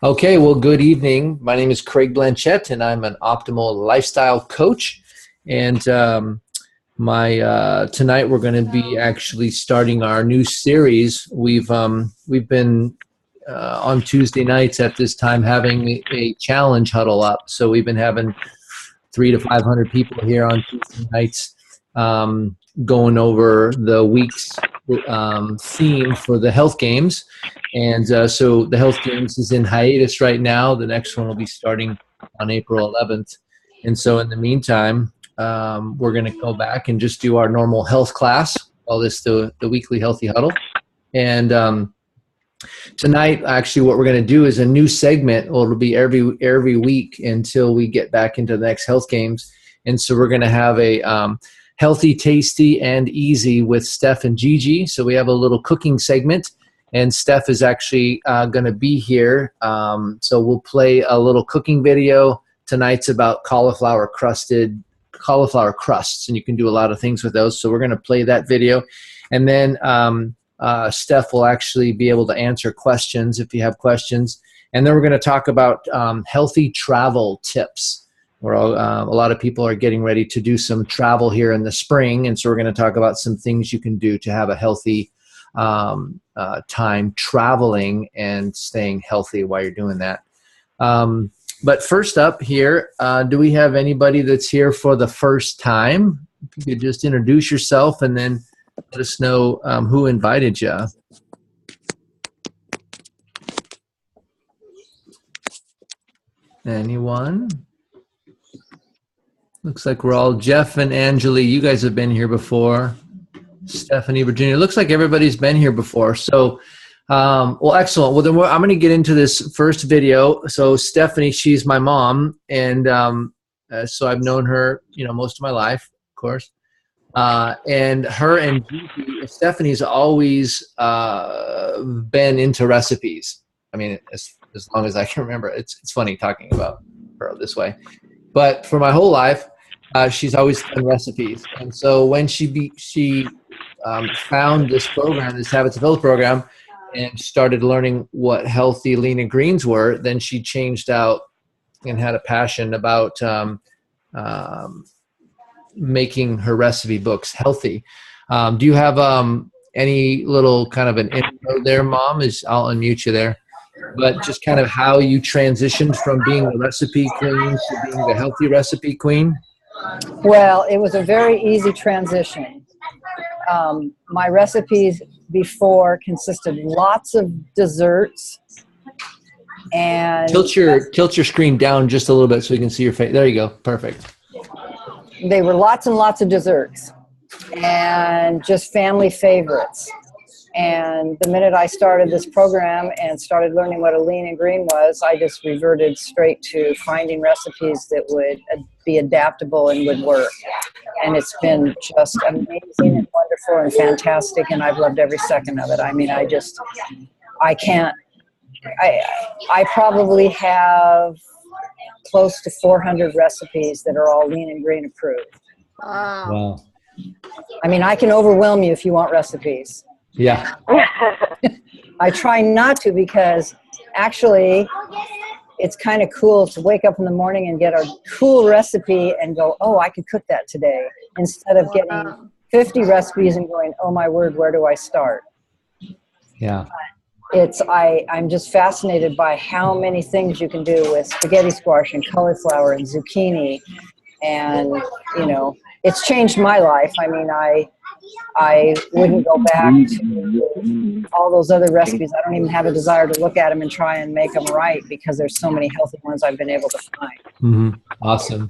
Okay, well, good evening. My name is Craig Blanchett, and I'm an optimal lifestyle coach. And tonight we're going to be actually starting our new series. We've been on Tuesday nights at this time having a challenge huddle up. So we've been having 300 to 500 people here on Tuesday nights, going over the week's theme for the health games. And so the health games is in hiatus right now. The next one will be starting on April 11th. And so in the meantime, we're going to go back and just do our normal health class, call this the weekly healthy huddle. And tonight, actually, what we're going to do is a new segment. Well, it'll be every week until we get back into the next health games. And so we're going to have a healthy, tasty, and easy with Steph and Gigi. So we have a little cooking segment. And Steph is actually going to be here. So we'll play a little cooking video. Tonight's about cauliflower crusts, and you can do a lot of things with those. So we're going to play that video. And then Steph will actually be able to answer questions if you have questions. And then we're going to talk about healthy travel tips. Where a lot of people are getting ready to do some travel here in the spring. And so we're going to talk about some things you can do to have a healthy time traveling and staying healthy while you're doing that. But first up here, do we have anybody that's here for the first time? If you could just introduce yourself and then let us know who invited you. Anyone? Looks like we're all Jeff and Angeli. You guys have been here before. Stephanie, Virginia. Looks like everybody's been here before. So, well, excellent. Well, then I'm going to get into this first video. So Stephanie, she's my mom. And so I've known her, most of my life, of course. And her and Gigi, Stephanie's always been into recipes. I mean, as long as I can remember. It's funny talking about her this way. But for my whole life, she's always done recipes. And so when she found this program, this Habits of Health program, and started learning what healthy lean and greens were, then she changed out and had a passion about making her recipe books healthy. Do you have any little kind of an intro there, Mom? I'll unmute you there. But just kind of how you transitioned from being the recipe queen to being the healthy recipe queen? Well, it was a very easy transition. My recipes before consisted lots of desserts and tilt your screen down just a little bit so we can see your face. There you go. Perfect. They were lots and lots of desserts and just family favorites. And the minute I started this program and started learning what a lean and green was, I just reverted straight to finding recipes that would be adaptable and would work. And it's been just amazing and wonderful and fantastic, and I've loved every second of it. I mean, I probably have close to 400 recipes that are all lean and green approved. Wow. I mean, I can overwhelm you if you want recipes. Yeah. I try not to, because actually it's kind of cool to wake up in the morning and get a cool recipe and go, oh, I could cook that today, instead of getting 50 recipes and going, oh my word, where do I start? Yeah. I'm just fascinated by how many things you can do with spaghetti squash and cauliflower and zucchini. And, it's changed my life. I mean, I wouldn't go back to all those other recipes. I don't even have a desire to look at them and try and make them right, because there's so many healthy ones I've been able to find. Mm-hmm. Awesome.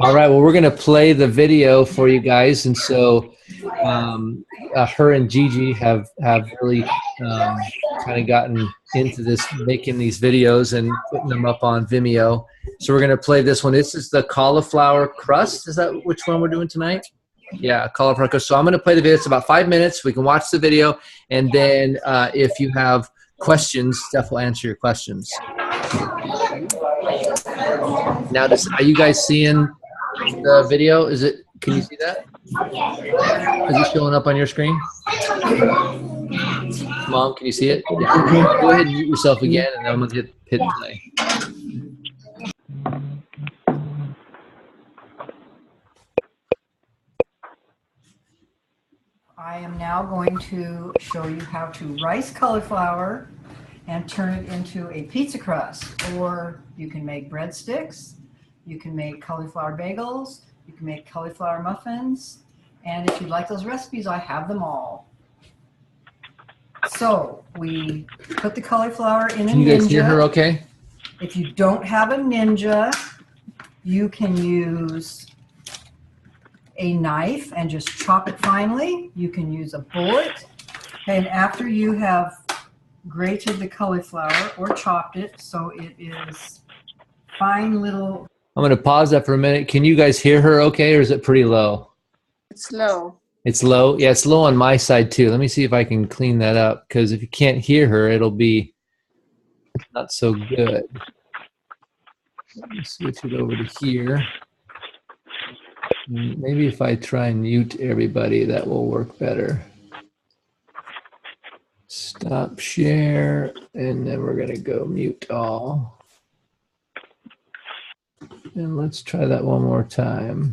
All right. Well, we're going to play the video for you guys. And so her and Gigi have really kind of gotten into this, making these videos and putting them up on Vimeo. So we're going to play this one. This is the cauliflower crust. Is that which one we're doing tonight? Yeah, cauliflower crust. So I'm going to play the video. It's about 5 minutes. We can watch the video. And then if you have questions, Steph will answer your questions. Now, are you guys seeing the video? Can you see that? Is it showing up on your screen? Mom, can you see it? Yeah. Go ahead and mute yourself again, and then I'm going to hit play. I am now going to show you how to rice cauliflower and turn it into a pizza crust. Or you can make breadsticks, you can make cauliflower bagels, you can make cauliflower muffins, and if you'd like those recipes, I have them all. So we put the cauliflower in a Can you guys hear her Ninja. okay? If you don't have a Ninja, you can use a knife and just chop it finely. You can use a bullet. And after you have grated the cauliflower or chopped it so it is fine little. I'm going to pause that for a minute. Can you guys hear her okay, or is it pretty low? It's low. It's low? Yeah, it's low on my side too. Let me see if I can clean that up, because if you can't hear her, it'll be not so good. Let me switch it over to here. Maybe if I try and mute everybody, that will work better. Stop share, and then we're going to go mute all. And let's try that one more time.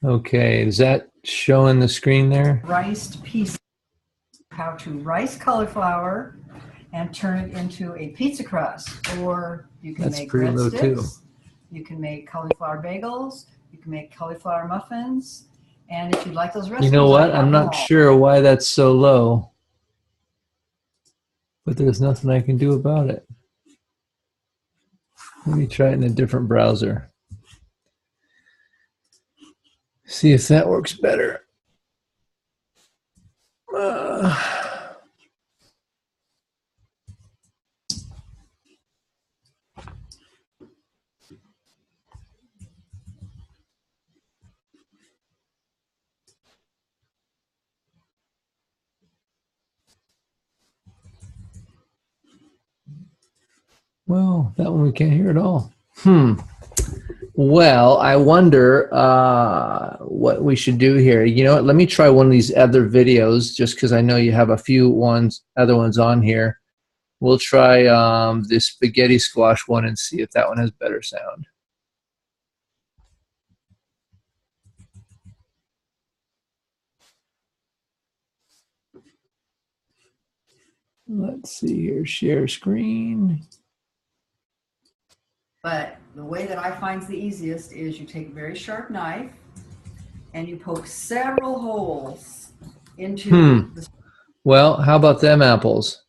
Okay, is that showing the screen there? Riced piece. How to rice cauliflower and turn it into a pizza crust. Or you can That's make pretty low too. breadsticks, you can make cauliflower bagels, you can make cauliflower muffins, and if you'd like those recipes, You know I what? have I'm them not all. sure why that's so low, but there's nothing I can do about it. Let me try it in a different browser. See if that works better. Well, that one we can't hear at all. Well, I wonder what we should do here. You know what? Let me try one of these other videos, just because I know you have a few other ones on here. We'll try this spaghetti squash one and see if that one has better sound. Let's see here. Share screen. But the way that I find the easiest is you take a very sharp knife and you poke several holes into the. Well, how about them apples?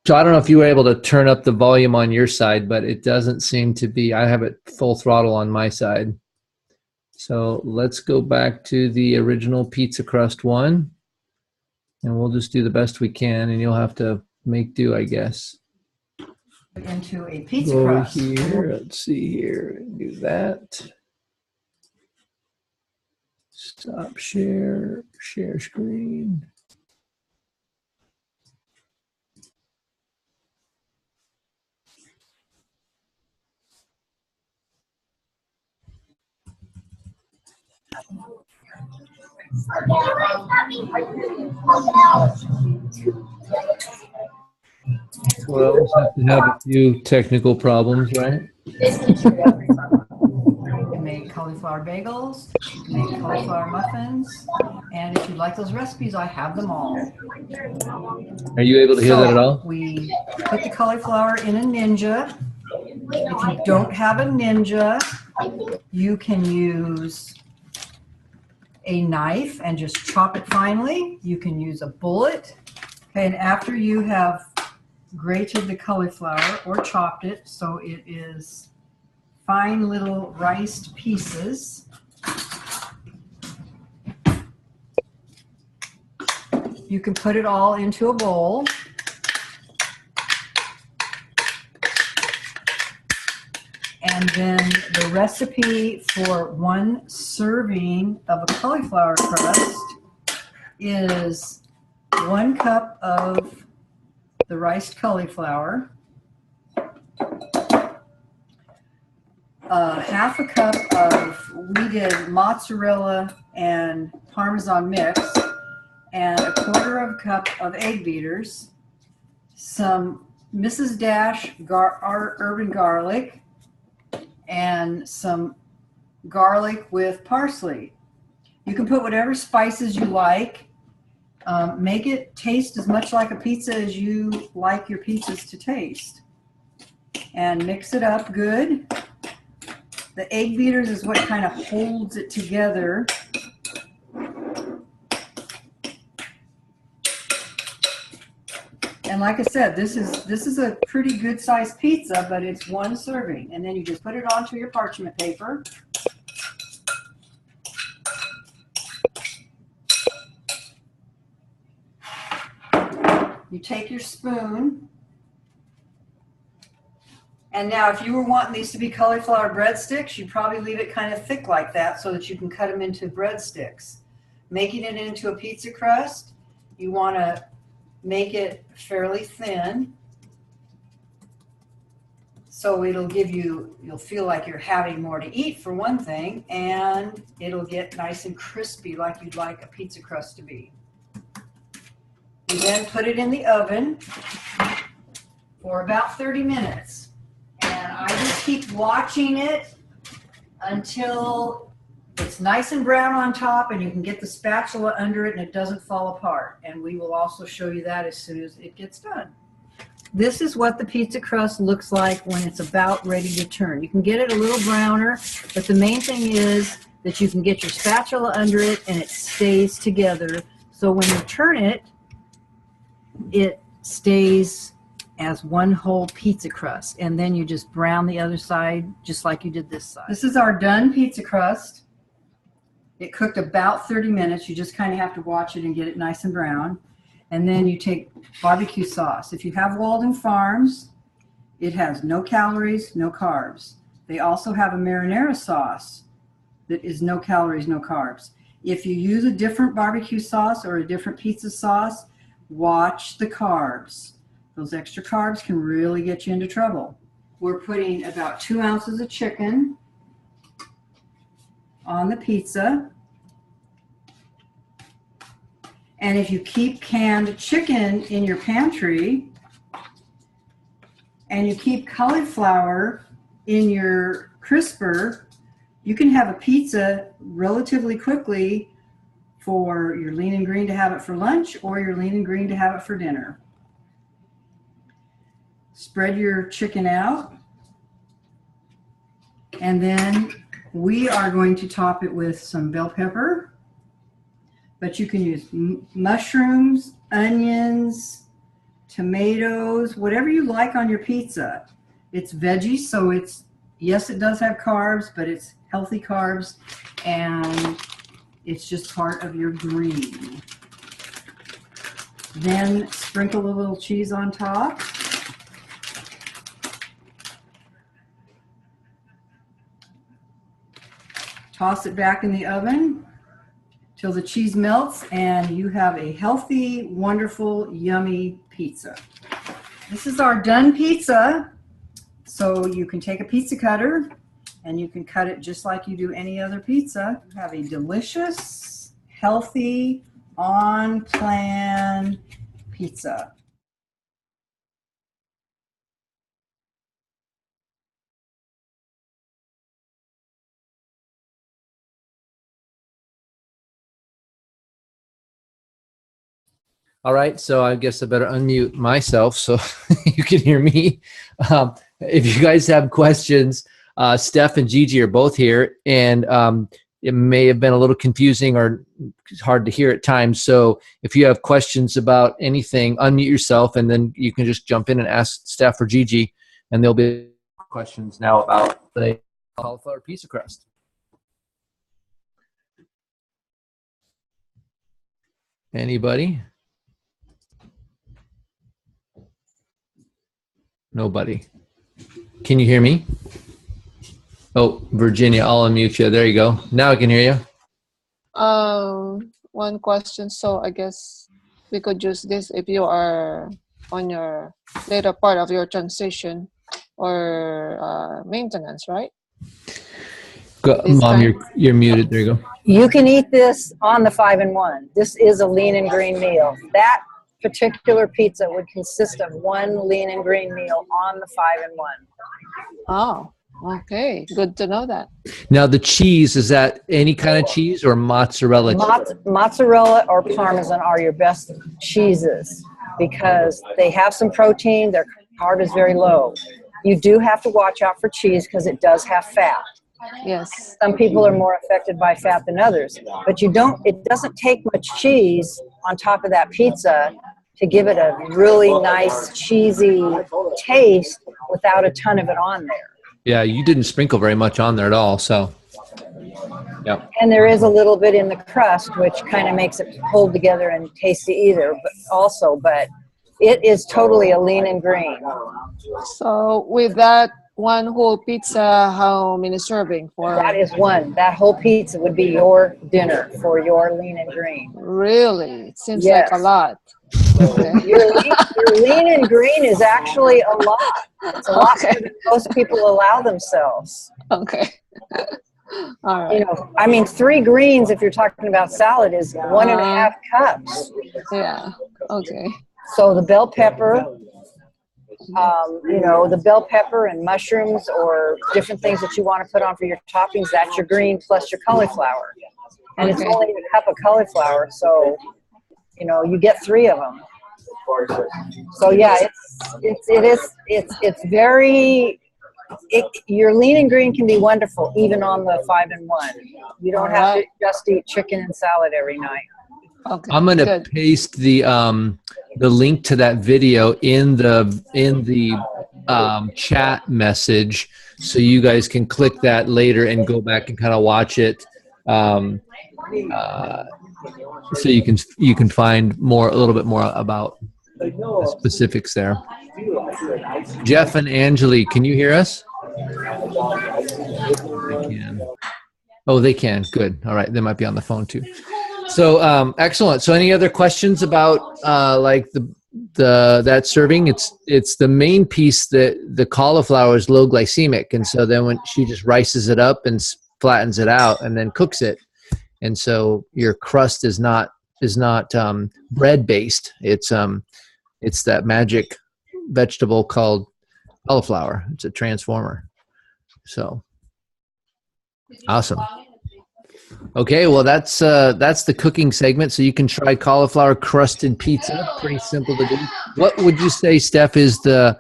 So I don't know if you were able to turn up the volume on your side, but it doesn't seem to be. I have it full throttle on my side. So let's go back to the original pizza crust one, and we'll just do the best we can, and you'll have to make do, I guess. Into a pizza Go crust. here. Let's see here. Do that. Stop share. Share screen. Well, we'll have to have a few technical problems, right? You can make cauliflower bagels, you can make cauliflower muffins, and if you'd like those recipes, I have them all. Are you able to hear that at all? We put the cauliflower in a Ninja. If you don't have a Ninja, you can use a knife and just chop it finely. You can use a bullet. Okay, and after you have grated the cauliflower or chopped it so it is fine little riced pieces, you can put it all into a bowl. And then the recipe for 1 serving of a cauliflower crust is 1 cup of the riced cauliflower, Half a cup of, we did mozzarella and Parmesan mix, and a quarter of a cup of egg beaters, some Mrs. Dash urban garlic, and some garlic with parsley. You can put whatever spices you like. Make it taste as much like a pizza as you like your pizzas to taste. And mix it up good. The egg beaters is what kind of holds it together. And like I said, this is a pretty good sized pizza, but it's one serving. And then you just put it onto your parchment paper. You take your spoon. And now if you were wanting these to be cauliflower breadsticks, you'd probably leave it kind of thick like that so that you can cut them into breadsticks. Making it into a pizza crust, you want to make it fairly thin so it'll give you, you'll feel like you're having more to eat for one thing, and it'll get nice and crispy like you'd like a pizza crust to be. You then put it in the oven for about 30 minutes. And I just keep watching it until it's nice and brown on top and you can get the spatula under it and it doesn't fall apart. And we will also show you that as soon as it gets done. This is what the pizza crust looks like when it's about ready to turn. You can get it a little browner, but the main thing is that you can get your spatula under it and it stays together. So when you turn it, it stays as one whole pizza crust, and then you just brown the other side just like you did this side. This is our done pizza crust. It cooked about 30 minutes. You just kind of have to watch it and get it nice and brown. And then you take barbecue sauce. If you have Walden Farms, it has no calories, no carbs. They also have a marinara sauce that is no calories, no carbs. If you use a different barbecue sauce or a different pizza sauce, watch the carbs. Those extra carbs can really get you into trouble. We're putting about 2 ounces of chicken on the pizza. And if you keep canned chicken in your pantry and you keep cauliflower in your crisper, you can have a pizza relatively quickly for your lean and green to have it for lunch or your lean and green to have it for dinner. Spread your chicken out, and then we are going to top it with some bell pepper, but you can use mushrooms, onions, tomatoes, whatever you like on your pizza. It's veggie, so it's, yes, it does have carbs, but it's healthy carbs, and it's just part of your green. Then sprinkle a little cheese on top. Toss it back in the oven till the cheese melts, and you have a healthy, wonderful, yummy pizza. This is our done pizza. So you can take a pizza cutter and you can cut it just like you do any other pizza. You have a delicious, healthy, on-plan pizza. All right, so I guess I better unmute myself so you can hear me. If you guys have questions, Steph and Gigi are both here, and it may have been a little confusing or hard to hear at times. So if you have questions about anything, unmute yourself, and then you can just jump in and ask Steph or Gigi, and there'll be questions now about the cauliflower pizza crust. Anybody? Nobody. Can you hear me? Oh, Virginia, I'll unmute you. There you go. Now I can hear you. One question. So I guess we could use this if you are on your later part of your transition or maintenance, right? Go, This Mom, kind? you're muted. There you go. You can eat this on the 5-in-1. This is a lean and green meal. That particular pizza would consist of one lean and green meal on the 5-in-1. Oh, okay. Good to know that. Now the cheese, is that any kind of cheese or mozzarella cheese? Mozzarella or Parmesan are your best cheeses because they have some protein. Their carb is very low. You do have to watch out for cheese because it does have fat. Yes. Some people are more affected by fat than others, but it doesn't take much cheese on top of that pizza to give it a really nice cheesy taste without a ton of it on there. Yeah, you didn't sprinkle very much on there at all, so. Yeah. And there is a little bit in the crust, which kind of makes it hold together and tasty but it is totally a lean and green. So with that one whole pizza, how many serving for? That is one. That whole pizza would be your dinner for your lean and green. Really? It seems Yes. like a lot. Okay. Your lean and green is actually a lot. It's a lot more than most people allow themselves. Okay. All right. You know, I mean, 3 greens, if you're talking about salad, is 1.5 cups. Yeah. Okay. So the bell pepper, the bell pepper and mushrooms or different things that you want to put on for your toppings, that's your green plus your cauliflower. And it's Okay. only a cup of cauliflower, so, you get 3 of them. So yeah, it's very, your lean and green can be wonderful even on the 5-in-1. You don't have to just eat chicken and salad every night. Okay. I'm gonna Good. paste the link to that video in the chat message, so you guys can click that later and go back and kind of watch it. So you can find a little bit more about the specifics there. Jeff and Angeli, can you hear us? They can. Oh, they can. Good. All right. They might be on the phone too. So excellent. So any other questions about like that serving? It's the main piece that the cauliflower is low glycemic, and so then when she just rices it up and flattens it out and then cooks it, and so your crust is not bread based. It's that magic vegetable called cauliflower. It's a transformer. So awesome. Okay, well that's the cooking segment. So you can try cauliflower crusted pizza. Pretty simple to do. What would you say, Steph, is the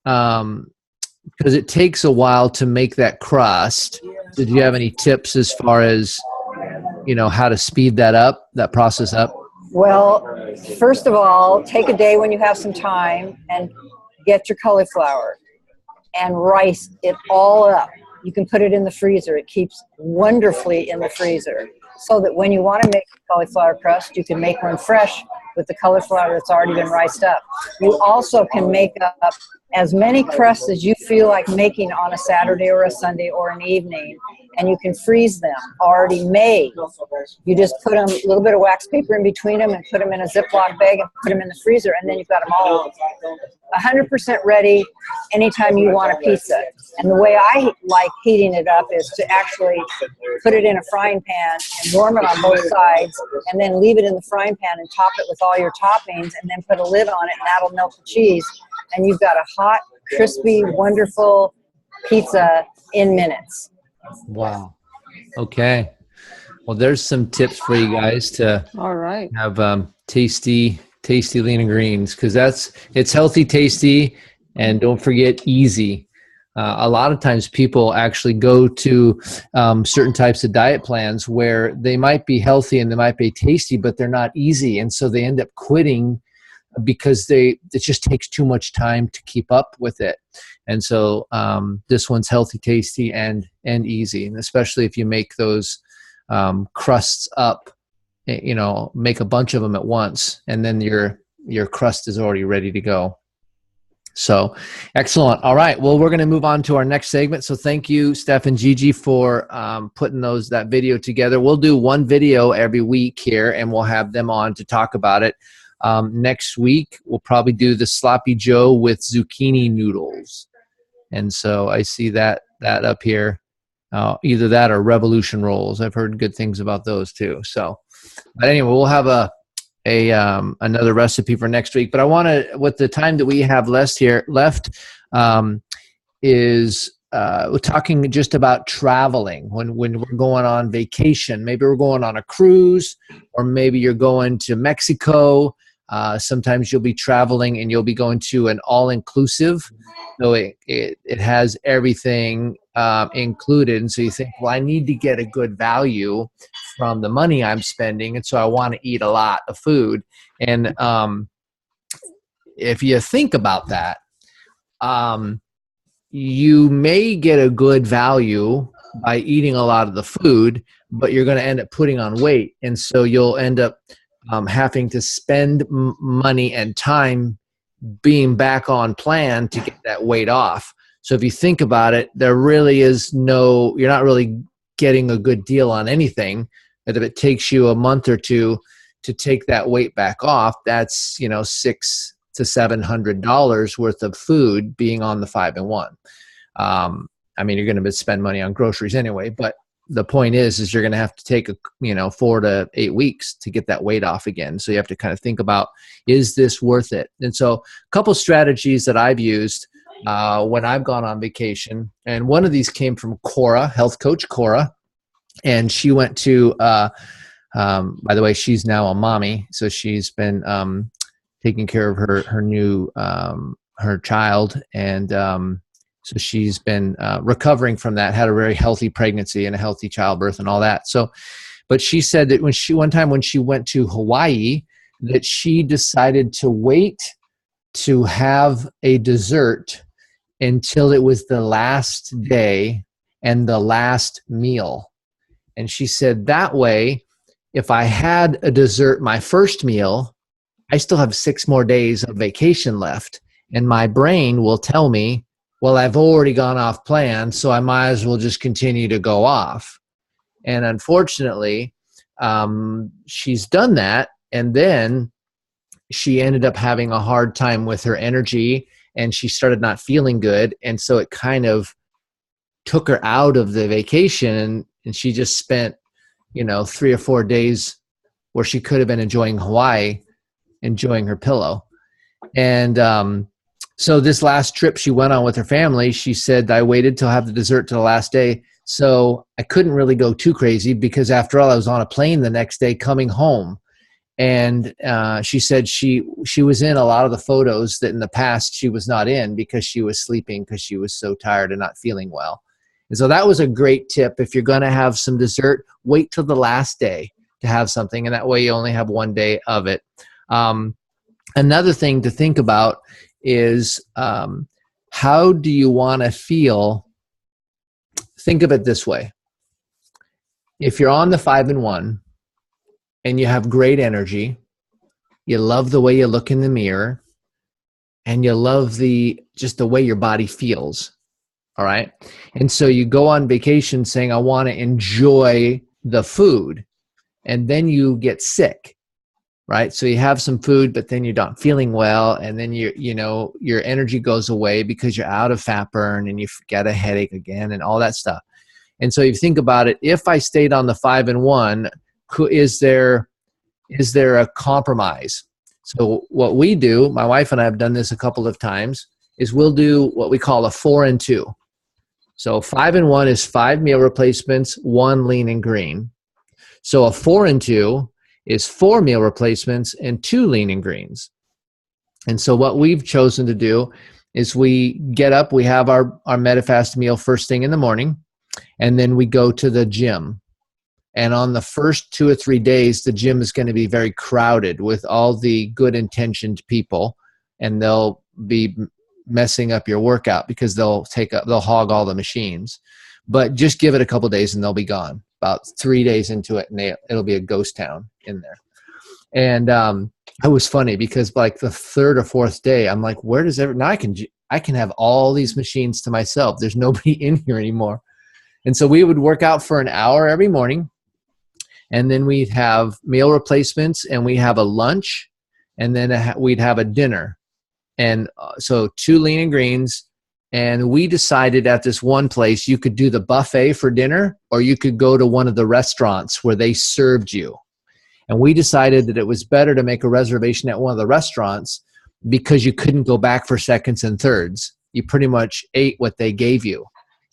because it takes a while to make that crust. Did you have any tips as far as how to speed that process up? Well, first of all, take a day when you have some time and get your cauliflower and rice it all up. You can put it in the freezer. It keeps wonderfully in the freezer so that when you want to make cauliflower crust, you can make one fresh with the cauliflower that's already been riced up. You also can make up as many crusts as you feel like making on a Saturday or a Sunday or an evening, and you can freeze them already made. You just put a little bit of wax paper in between them and put them in a Ziploc bag and put them in the freezer, and then you've got them all 100% ready anytime you want a pizza. And the way I like heating it up is to actually put it in a frying pan and warm it on both sides, and then leave it in the frying pan and top it with all your toppings, and then put a lid on it, and that'll melt the cheese. And you've got a hot, crispy, wonderful pizza in minutes. Wow. Okay. Well, there's some tips for you guys to All right. have tasty lean and greens, because it's healthy, tasty, and don't forget easy. A lot of times people actually go to certain types of diet plans where they might be healthy and they might be tasty, but they're not easy, and so they end up quitting because it just takes too much time to keep up with it. And so this one's healthy, tasty, and easy, and especially if you make those crusts up, make a bunch of them at once, and then your crust is already ready to go. So excellent. All right. Well, we're going to move on to our next segment. So thank you, Steph and Gigi, for putting that video together. We'll do one video every week here, and we'll have them on to talk about it. Next week, we'll probably do the sloppy Joe with zucchini noodles. And so I see that up here. Either that or revolution rolls. I've heard good things about those too. So, but anyway, we'll have another recipe for next week. But I want to, with the time that we have left, is we're talking just about traveling when we're going on vacation. Maybe we're going on a cruise, or maybe you're going to Mexico. Sometimes you'll be traveling and you'll be going to an all-inclusive. So it has everything included. And so you think, well, I need to get a good value from the money I'm spending. And so I want to eat a lot of food. And if you think about that, you may get a good value by eating a lot of the food, but you're going to end up putting on weight. And so you'll end up having to spend money and time being back on plan to get that weight off. So if you think about it, there really is you're not really getting a good deal on anything. But if it takes you a month or two to take that weight back off, that's, $600 to $700 worth of food being on the 5-in-1. I mean, you're going to spend money on groceries anyway, but the point is you're going to have to take 4 to 8 weeks to get that weight off again. So you have to kind of think about, is this worth it? And so a couple strategies that I've used when I've gone on vacation, and one of these came from Cora, health coach Cora, and she went to, by the way, she's now a mommy. So she's been taking care of her new, her child. And so she's been recovering from that, had a very healthy pregnancy and a healthy childbirth and all that. So, but she said that one time when she went to Hawaii, that she decided to wait to have a dessert until it was the last day and the last meal. And she said that way, if I had a dessert my first meal, I still have 6 more days of vacation left. And my brain will tell me, well, I've already gone off plan, so I might as well just continue to go off. And unfortunately, she's done that. And then she ended up having a hard time with her energy, and she started not feeling good. And so it kind of took her out of the vacation, and she just spent, 3 or 4 days where she could have been enjoying Hawaii, enjoying her pillow. And so this last trip she went on with her family, she said, I waited till I have the dessert till the last day. So I couldn't really go too crazy because after all, I was on a plane the next day coming home. And she said she was in a lot of the photos that in the past she was not in because she was sleeping because she was so tired and not feeling well. And so that was a great tip. If you're going to have some dessert, wait till the last day to have something. And that way you only have 1 day of it. Another thing to think about is how do you want to feel? Think of it this way. If you're on the 5-in-1 and you have great energy, you love the way you look in the mirror, and you love just the way your body feels, all right? And so you go on vacation saying, I want to enjoy the food, and then you get sick. Right? So you have some food, but then you're not feeling well. And then your energy goes away because you're out of fat burn and you get a headache again and all that stuff. And so you think about it, if I stayed on the 5-in-1, is there a compromise? So what we do, my wife and I have done this a couple of times, is we'll do what we call a 4-in-2. So 5-in-1 is 5 meal replacements, 1 lean and green. So a 4-in-2 is 4 meal replacements and 2 lean and greens. And so what we've chosen to do is we get up, we have our MetaFast meal first thing in the morning, and then we go to the gym. And on the first 2 or 3 days, the gym is going to be very crowded with all the good intentioned people, and they'll be messing up your workout because they'll hog all the machines. But just give it a couple days and they'll be gone. About 3 days into it, and it'll be a ghost town in there. And it was funny because like the 3rd or 4th day, I'm like, where does now I can have all these machines to myself. There's nobody in here anymore. And so we would work out for an hour every morning, and then we'd have meal replacements, and we have a lunch, and then we'd have a dinner. And so 2 lean and greens, And we decided at this one place you could do the buffet for dinner, or you could go to one of the restaurants where they served you. And we decided that it was better to make a reservation at one of the restaurants because you couldn't go back for seconds and thirds. You pretty much ate what they gave you.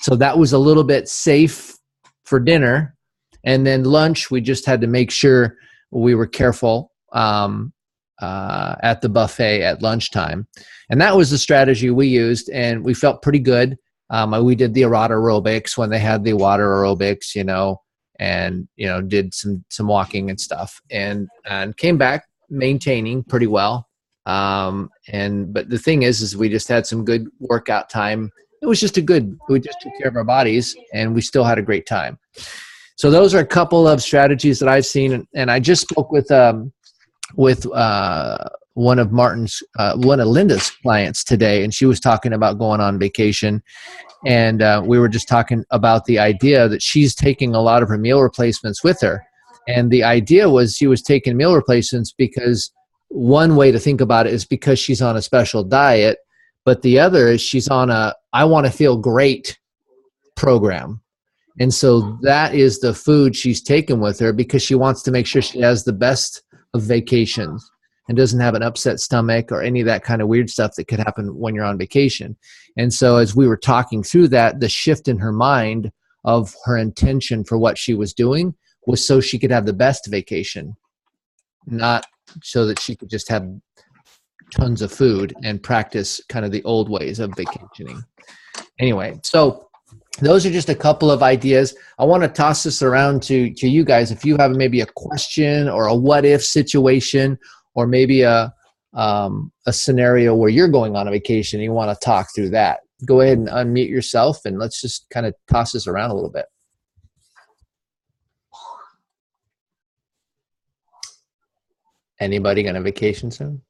So that was a little bit safe for dinner. And then lunch, we just had to make sure we were careful at the buffet at lunchtime. And that was the strategy we used, and we felt pretty good. We did the aerobics when they had the water aerobics, and did some walking and stuff, and came back maintaining pretty well. But the thing is we just had some good workout time. We just took care of our bodies, and we still had a great time. So those are a couple of strategies that I've seen, and I just spoke with one of Linda's clients today, and she was talking about going on vacation. And we were just talking about the idea that she's taking a lot of her meal replacements with her. And the idea was she was taking meal replacements because one way to think about it is because she's on a special diet, but the other is she's on a I want to feel great program. And so that is the food she's taken with her because she wants to make sure she has the best of vacations and doesn't have an upset stomach or any of that kind of weird stuff that could happen when you're on vacation. And so as we were talking through that, the shift in her mind of her intention for what she was doing was so she could have the best vacation, not so that she could just have tons of food and practice kind of the old ways of vacationing. Anyway, so those are just a couple of ideas. I want to toss this around to you guys. If you have maybe a question or a what if situation, or maybe a scenario where you're going on a vacation and you want to talk through that, go ahead and unmute yourself and let's just kind of toss this around a little bit. Anybody going on vacation soon?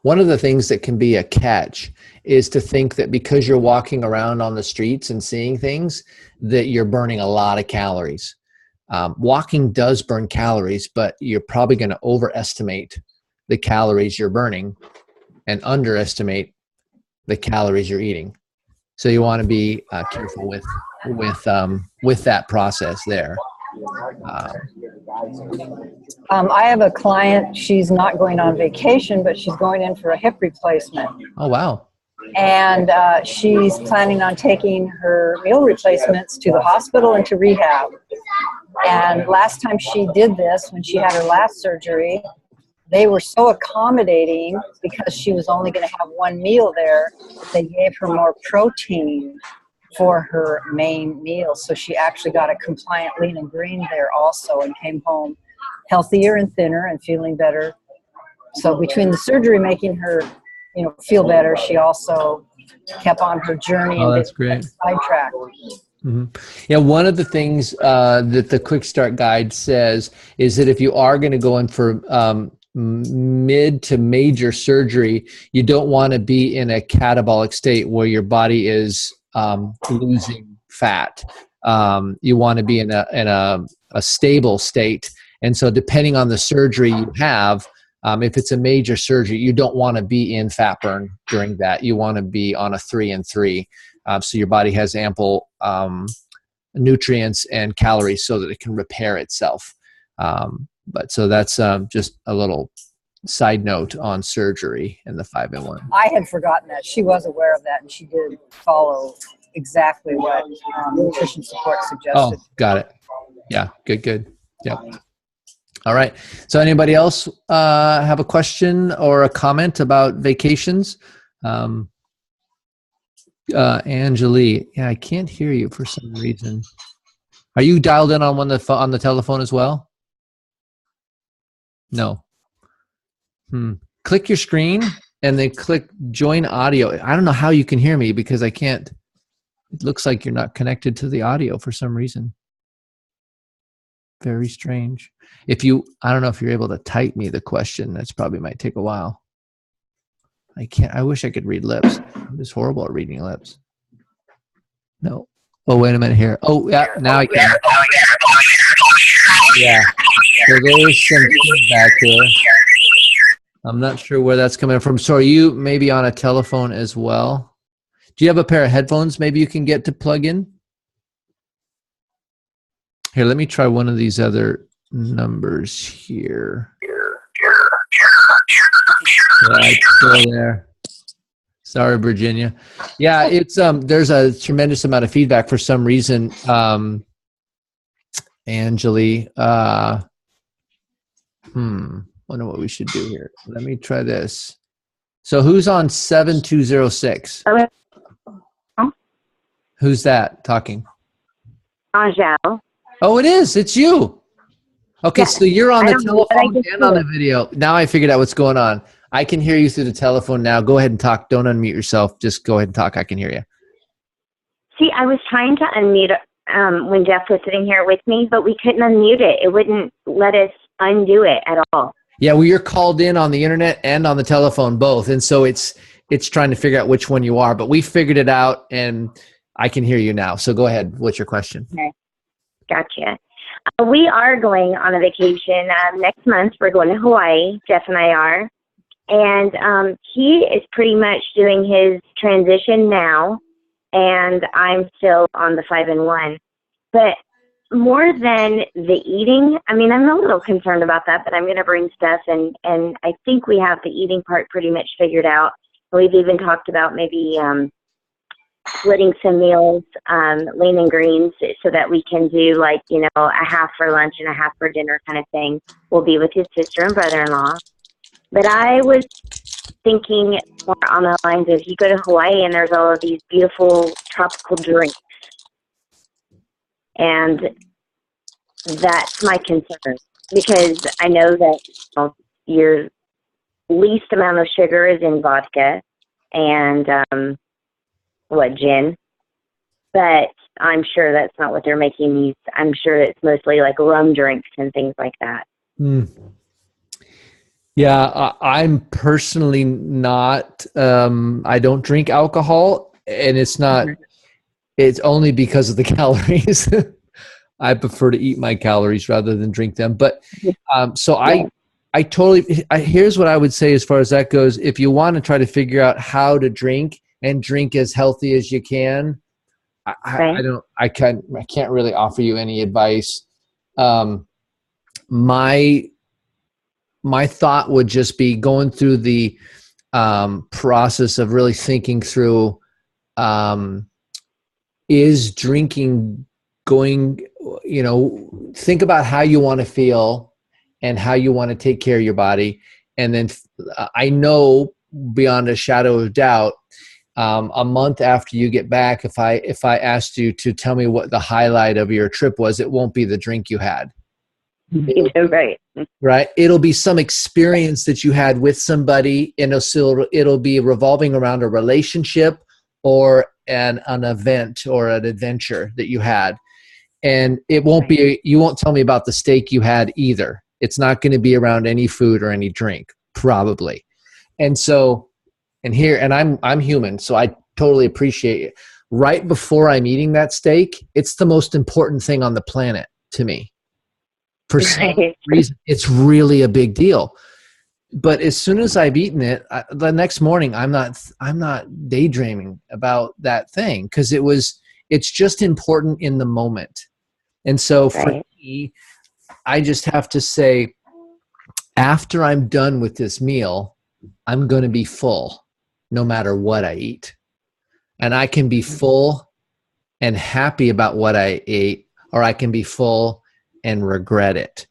One of the things that can be a catch is to think that because you're walking around on the streets and seeing things, that you're burning a lot of calories. Walking does burn calories, but you're probably going to overestimate the calories you're burning and underestimate the calories you're eating. So you want to be careful with that process there. I have a client, she's not going on vacation, but she's going in for a hip replacement. Oh, wow. And she's planning on taking her meal replacements to the hospital and to rehab. And last time she did this, when she had her last surgery, they were so accommodating because she was only going to have one meal there. They gave her more protein for her main meal. So she actually got a compliant lean and green there also and came home healthier and thinner and feeling better. So between the surgery making her, feel better, she also kept on her journey. Oh, and that's great. Sidetracked. Mm-hmm. Yeah, one of the things that the Quick Start Guide says is that if you are going to go in for mid to major surgery, you don't want to be in a catabolic state where your body is losing fat. You want to be in a stable state. And so depending on the surgery you have, if it's a major surgery, you don't want to be in fat burn during that. You want to be on a 3 and 3. So your body has ample nutrients and calories so that it can repair itself. But so that's just a little side note on surgery and the 5-in-1. I had forgotten that. She was aware of that, and she did follow exactly what nutrition support suggested. Oh, got it. Yeah, good. Yep. All right. So anybody else have a question or a comment about vacations? Angelique, yeah, I can't hear you for some reason. Are you dialed in on the telephone as well? No. Click your screen and then click join audio. I don't know how you can hear me because I can't. It looks like you're not connected to the audio for some reason. Very strange. I don't know if you're able to type me the question. That's probably might take a while. I can't. I wish I could read lips. I'm just horrible at reading lips. No. Oh, wait a minute here. Oh, yeah. Now I can. Yeah. So there's some feedback here. I'm not sure where that's coming from. So are you maybe on a telephone as well? Do you have a pair of headphones maybe you can get to plug in? Here, let me try one of these other numbers here. Right, still there. Sorry, Virginia. Yeah, it's there's a tremendous amount of feedback for some reason. Angeli, wonder what we should do here. Let me try this. So who's on 7206? Hello, Who's that talking? Angel. Oh, it is. It's you. Okay, Yeah, so you're on I the don't know what I telephone just and on did. the video. Now I figured out what's going on. I can hear you through the telephone now. Go ahead and talk. Don't unmute yourself. Just go ahead and talk. I can hear you. See, I was trying to unmute when Jeff was sitting here with me, but we couldn't unmute it. It wouldn't let us undo it at all. Yeah, well, you're called in on the internet and on the telephone both, and so it's trying to figure out which one you are. But we figured it out, and I can hear you now. So go ahead. What's your question? Okay. Gotcha. We are going on a vacation next month. We're going to Hawaii. Jeff and I are. And he is pretty much doing his transition now, and I'm still on the 5 and 1. But more than the eating, I mean, I'm a little concerned about that, but I'm going to bring stuff, and I think we have the eating part pretty much figured out. We've even talked about maybe splitting some meals, lean and greens, so that we can do like, a half for lunch and a half for dinner kind of thing. We'll be with his sister and brother-in-law. But I was thinking more on the lines of, you go to Hawaii and there's all of these beautiful tropical drinks. And that's my concern, because I know that your least amount of sugar is in vodka and gin. But I'm sure that's not what they're making these. I'm sure it's mostly like rum drinks and things like that. Yeah, I'm personally not. I don't drink alcohol, and it's not. It's only because of the calories. I prefer to eat my calories rather than drink them. But so I totally. Here's what I would say as far as that goes. If you want to try to figure out how to drink and drink as healthy as you can, I can't really offer you any advice. My thought would just be going through the process of really thinking through, is drinking going, think about how you want to feel and how you want to take care of your body. And then I know beyond a shadow of doubt, a month after you get back, if I asked you to tell me what the highlight of your trip was, it won't be the drink you had. Right. It'll be some experience that you had with somebody, and it'll be revolving around a relationship or an event or an adventure that you had. And it won't be, you won't tell me about the steak you had either. It's not going to be around any food or any drink, probably. And so, I'm human, so I totally appreciate it. Right before I'm eating that steak, it's the most important thing on the planet to me. For some reason, it's really a big deal. But as soon as I've eaten it, the next morning, I'm not daydreaming about that thing, because it's just important in the moment. And so for me, I just have to say, after I'm done with this meal, I'm going to be full no matter what I eat. And I can be full and happy about what I ate, or I can be full and regret it.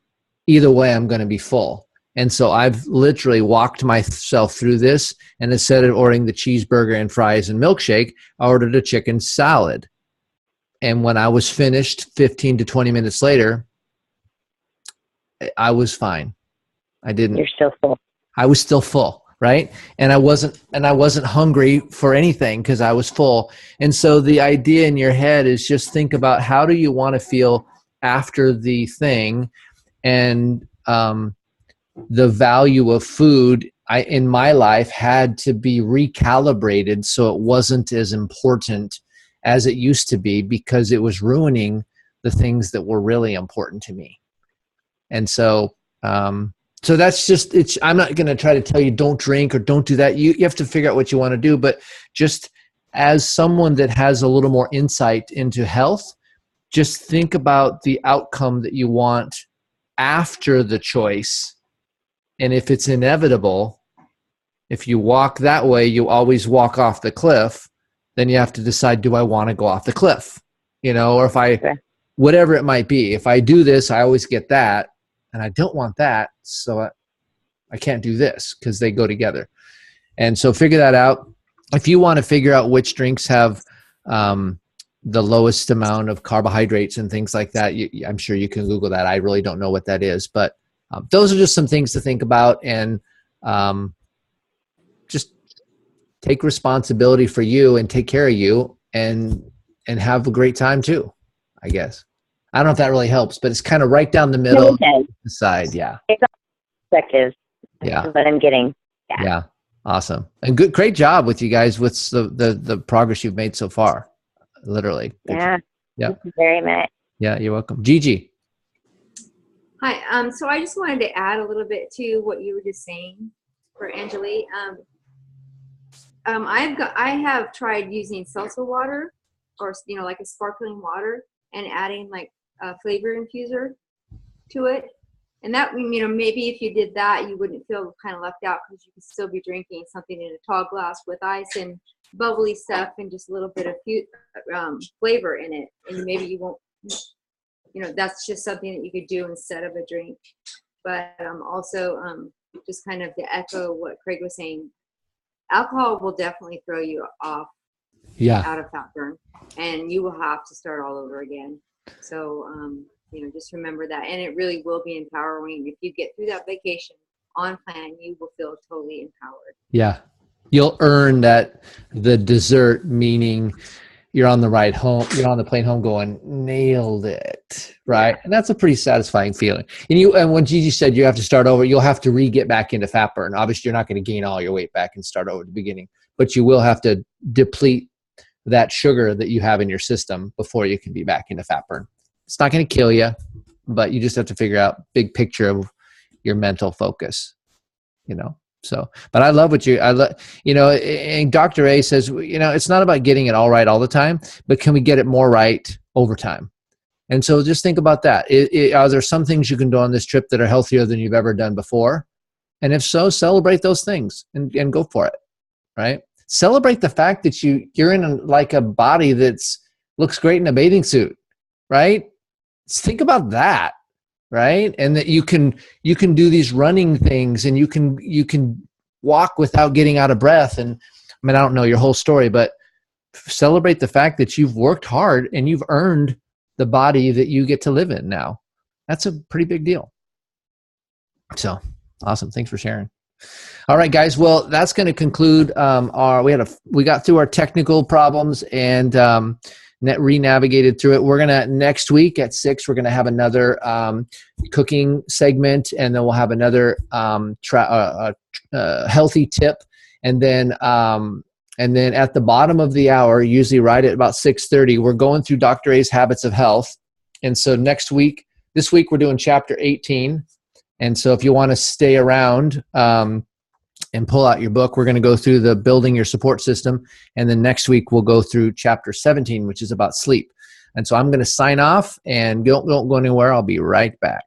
Either way, I'm going to be full. And so I've literally walked myself through this, and instead of ordering the cheeseburger and fries and milkshake, I ordered a chicken salad. And when I was finished 15 to 20 minutes later, I was fine. You're still full. I was still full, right? And I wasn't hungry for anything because I was full. And so the idea in your head is just think about, how do you want to feel after the thing, and the value of food in my life had to be recalibrated so it wasn't as important as it used to be, because it was ruining the things that were really important to me. And so so that's just, I'm not going to try to tell you don't drink or don't do that. You have to figure out what you want to do, but just as someone that has a little more insight into health, just think about the outcome that you want after the choice. And if it's inevitable, if you walk that way, you always walk off the cliff, then you have to decide, do I want to go off the cliff? Or whatever it might be. If I do this, I always get that, and I don't want that, so I can't do this, because they go together. And so figure that out. If you want to figure out which drinks have the lowest amount of carbohydrates and things like that, I'm sure you can Google that. I really don't know what that is, but those are just some things to think about, and just take responsibility for you and take care of you, and have a great time too, I guess. I don't know if that really helps, but it's kind of right down the middle, the side. Yeah. It's all perspective. Yeah. What I'm getting. Yeah. Awesome. And great job with you guys with the progress you've made so far. Literally. Yeah. Yeah. Thank you very much. Yeah, you're welcome. Gigi. Hi. So I just wanted to add a little bit to what you were just saying for Angelique. I have tried using seltzer water, or like a sparkling water, and adding like a flavor infuser to it. And that, maybe if you did that, you wouldn't feel kind of left out, because you could still be drinking something in a tall glass with ice and bubbly stuff and just a little bit of flavor in it. And maybe you won't, that's just something that you could do instead of a drink. But also, just kind of to echo what Craig was saying, alcohol will definitely throw you off out of fat burn, and you will have to start all over again. So, just remember that. And it really will be empowering. If you get through that vacation on plan, you will feel totally empowered. Yeah. You'll earn the dessert, meaning you're on the ride home, you're on the plane home going, nailed it. Right. And that's a pretty satisfying feeling. And when Gigi said you have to start over, you'll have to get back into fat burn. Obviously, you're not going to gain all your weight back and start over at the beginning, but you will have to deplete that sugar that you have in your system before you can be back into fat burn. It's not going to kill you, but you just have to figure out big picture of your mental focus, So, but I love and Dr. A says, it's not about getting it all right all the time, but can we get it more right over time? And so just think about that. Are there some things you can do on this trip that are healthier than you've ever done before? And if so, celebrate those things and go for it, right? Celebrate the fact that you're in a body that's looks great in a bathing suit, right? Think about that, right? And that you can do these running things, and you can walk without getting out of breath. And I don't know your whole story, but celebrate the fact that you've worked hard and you've earned the body that you get to live in now. That's a pretty big deal. So awesome. Thanks for sharing. All right, guys. Well, that's going to conclude we got through our technical problems and re-navigated through it. Next week at 6, we're going to have another cooking segment, and then we'll have another healthy tip. And then at the bottom of the hour, usually right at about 6:30, we're going through Dr. A's Habits of Health. And so this week we're doing chapter 18. And so if you want to stay around and pull out your book, we're going to go through the building your support system. And then next week we'll go through chapter 17, which is about sleep. And so I'm going to sign off, and don't go anywhere. I'll be right back.